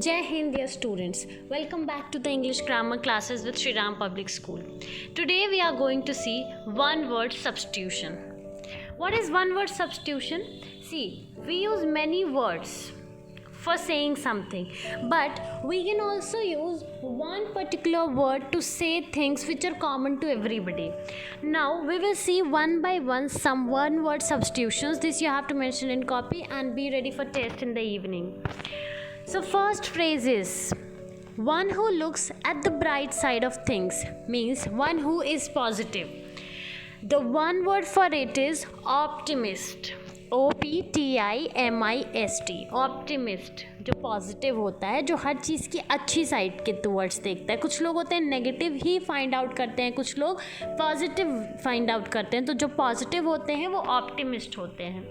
Jai Hind, dear students. Welcome back to the English grammar classes with Sri Ram Public School. Today we are going to see one word substitution. What is one word substitution? See, we use many words for saying something, but we can also use one particular word to say things which are common to everybody. Now we will see one by one some one word substitutions. This you have to mention in copy and be ready for test in the evening. So first phrase is one who looks at the bright side of things, means one who is positive. The one word for it is optimist. OPTIMIST, optimist, जो positive होता है, जो हर चीज़ की अच्छी side के towards देखता है. कुछ लोग होते हैं नेगेटिव ही फाइंड आउट करते हैं, कुछ लोग पॉजिटिव फाइंड आउट करते हैं. तो जो पॉजिटिव होते हैं वो ऑप्टिमिस्ट होते हैं.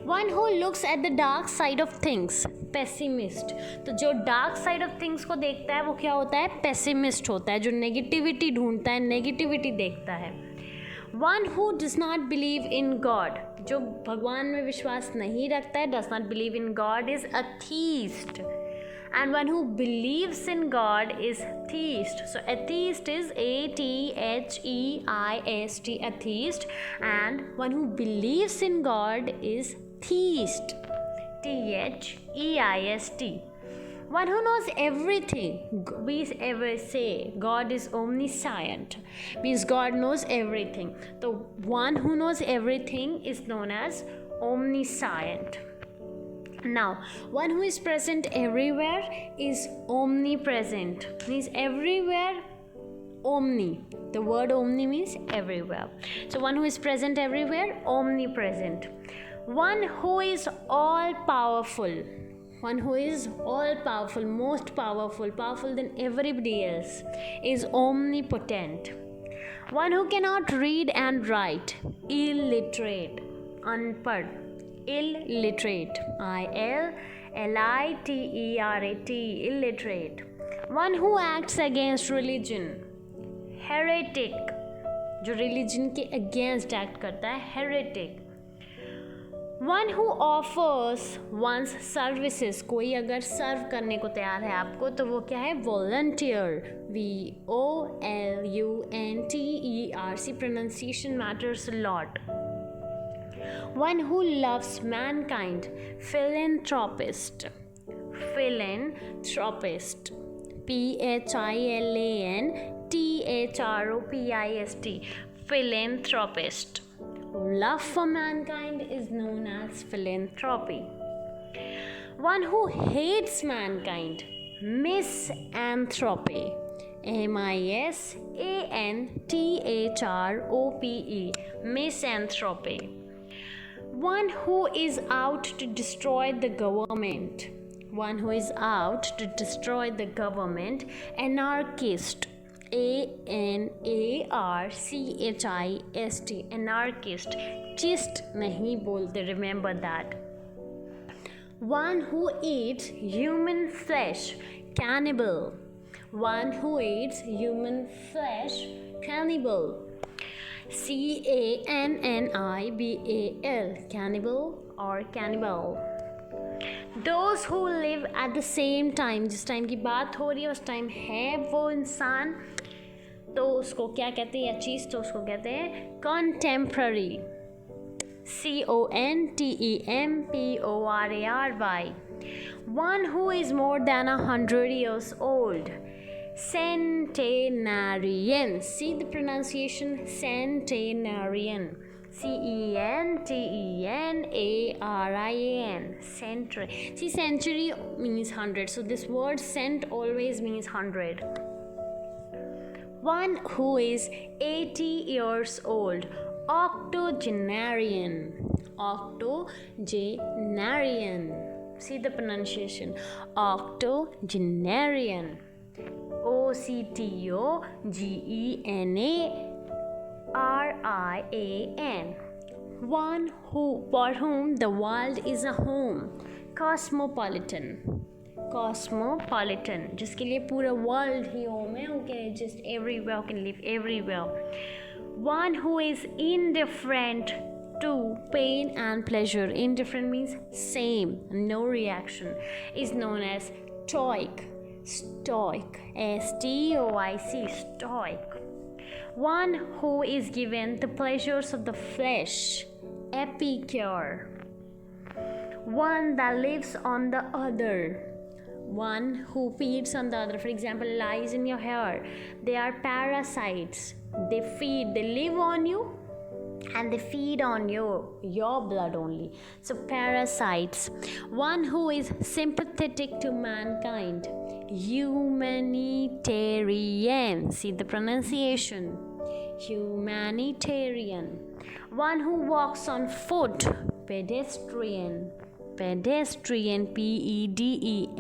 One who looks at the dark side of things, pessimist. तो जो डार्क साइड ऑफ थिंग्स को देखता है वो क्या होता है? पेसिमिस्ट होता है. जो नेगेटिविटी ढूंढता है, नेगेटिविटी देखता है. One who does not believe in God, जो भगवान में विश्वास नहीं रखता है, does not believe in God, is atheist. And one who believes in God is theist. So atheist is ATHEIST, atheist, and one who believes in God is theist, THEIST. One who knows everything, we ever say God is omniscient, means God knows everything. So one who knows everything is known as omniscient. Now, one who is present everywhere is omnipresent, means everywhere, omni. The word omni means everywhere. So one who is present everywhere, omnipresent. One who is all powerful, one who is all powerful, most powerful, powerful than everybody else, is omnipotent. One who cannot read and write, illiterate, unpad, illiterate, ILLITERAT, illiterate. One who acts against religion, heretic, जो religion के against act करता है, heretic. One who offers one's services, कोई अगर सर्व करने को तैयार है आपको तो वो क्या है? volunteer, VOLUNTER. See, pronunciation matters a lot. One who loves mankind, philanthropist, philanthropist, PHILANTHROPIST, philanthropist. Love for mankind is known as philanthropy. One who hates mankind, misanthropy, MISANTHROPE, misanthropy. One who is out to destroy the government, one who is out to destroy the government, anarchist, ANARCHIST, anarchist. Chist नहीं बोलते, remember that. One who eats human flesh, cannibal. One who eats human flesh, cannibal. CANNIBAL, cannibal or cannibal. Those who live at the same time, जिस time की बात हो रही है उस time है वो इंसान, तो उसको क्या कहते हैं या चीज़, तो उसको कहते हैं contemporary, CONTEMPORARY. One who is more than 100 years old, centenarian. See the pronunciation, centenarian, CENTENARIAN, century. See, century means 100, so this word cent always means 100. One who is 80 years old, octogenarian, octogenarian. See the pronunciation, octogenarian, OCTOGENARIAN. One who, for whom the world is a home, cosmopolitan, cosmopolitan, जिसके लिए पूरा world ही home है, who can just everywhere, can live everywhere. One who is indifferent to pain and pleasure. Indifferent means same, no reaction, is known as stoic, stoic, S-T-O-I-C, stoic. One who is given the pleasures of the flesh, epicure. One that lives on the other, one who feeds on the other. For example, lice in your hair, they are parasites. They feed, they live on you and they feed on your blood only. So parasites. One who is sympathetic to mankind, humanitarian. See the pronunciation, humanitarian. One who walks on foot, pedestrian. Pedestrian, P-E-D-E-S-T-R-I-N,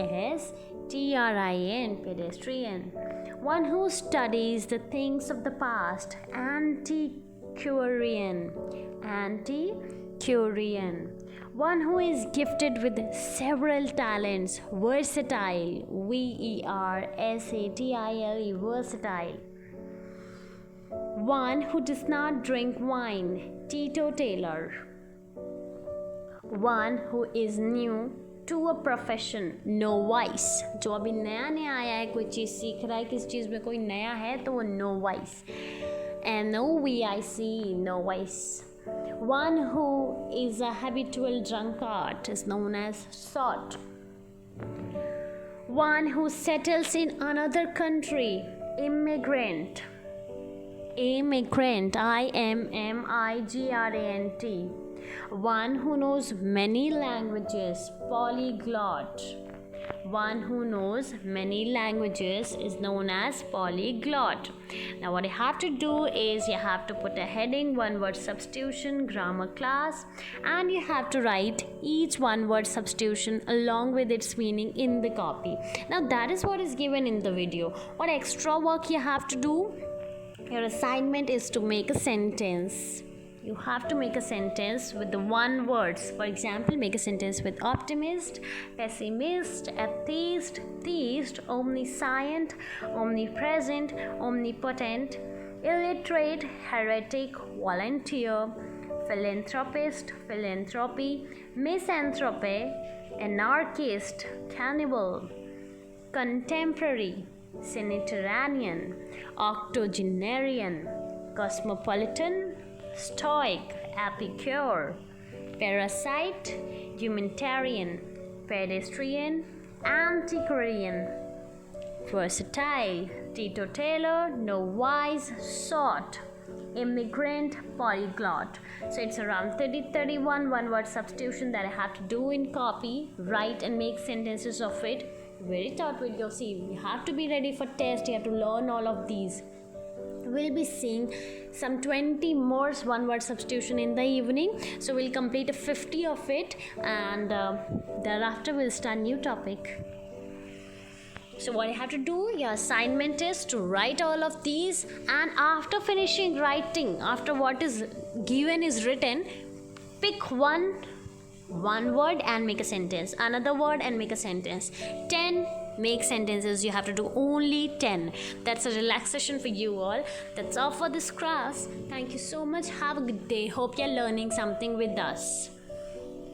pedestrian. One who studies the things of the past, antiquarian, antiquarian. One who is gifted with several talents, versatile, V-E-R-S-A-T-I-L-E, versatile. One who does not drink wine, teetotaler. One who is new to a profession, novice. जो अभी नया नया आया है, कोई चीज़ सीख रहा है, किस चीज़ में कोई नया है तो वो novice, N-O-V-I-C, novice. One who is a habitual drunkard is known as sot. One who settles in another country, immigrant. Immigrant, I-M-M-I-G-R-A-N-T. One who knows many languages, polyglot. One who knows many languages is known as polyglot. Now what you have to do is you have to put a heading, one word substitution, grammar class, and you have to write each one word substitution along with its meaning in the copy. Now that is what is given in the video. What extra work you have to do? Your assignment is to make a sentence. You have to make a sentence with the one words. For example, make a sentence with optimist, pessimist, atheist, theist, omniscient, omnipresent, omnipotent, illiterate, heretic, volunteer, philanthropist, philanthropy, misanthrope, anarchist, cannibal, contemporary, Centenarian, octogenarian, cosmopolitan, stoic, epicure, parasite, humanitarian, pedestrian, antiquarian, versatile, teetotaler, novice, sot, immigrant, polyglot. So it's around 31 one word substitution that I have to do in copy, write and make sentences of it. Very tough video. See, you have to be ready for test. You have to learn all of these. We'll be seeing some 20 more one word substitution in the evening, so we'll complete 50 of it, and thereafter we'll start new topic. So what you have to do, your assignment is to write all of these, and after finishing writing, after what is given is written, pick one word and make a sentence, another word and make a sentence. 10 make sentences. You have to do only 10. That's a relaxation for you all. That's all for this class. Thank you so much. Have a good day. Hope you're learning something with us.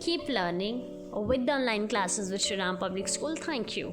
Keep learning with the online classes with Shriram Public School. Thank you.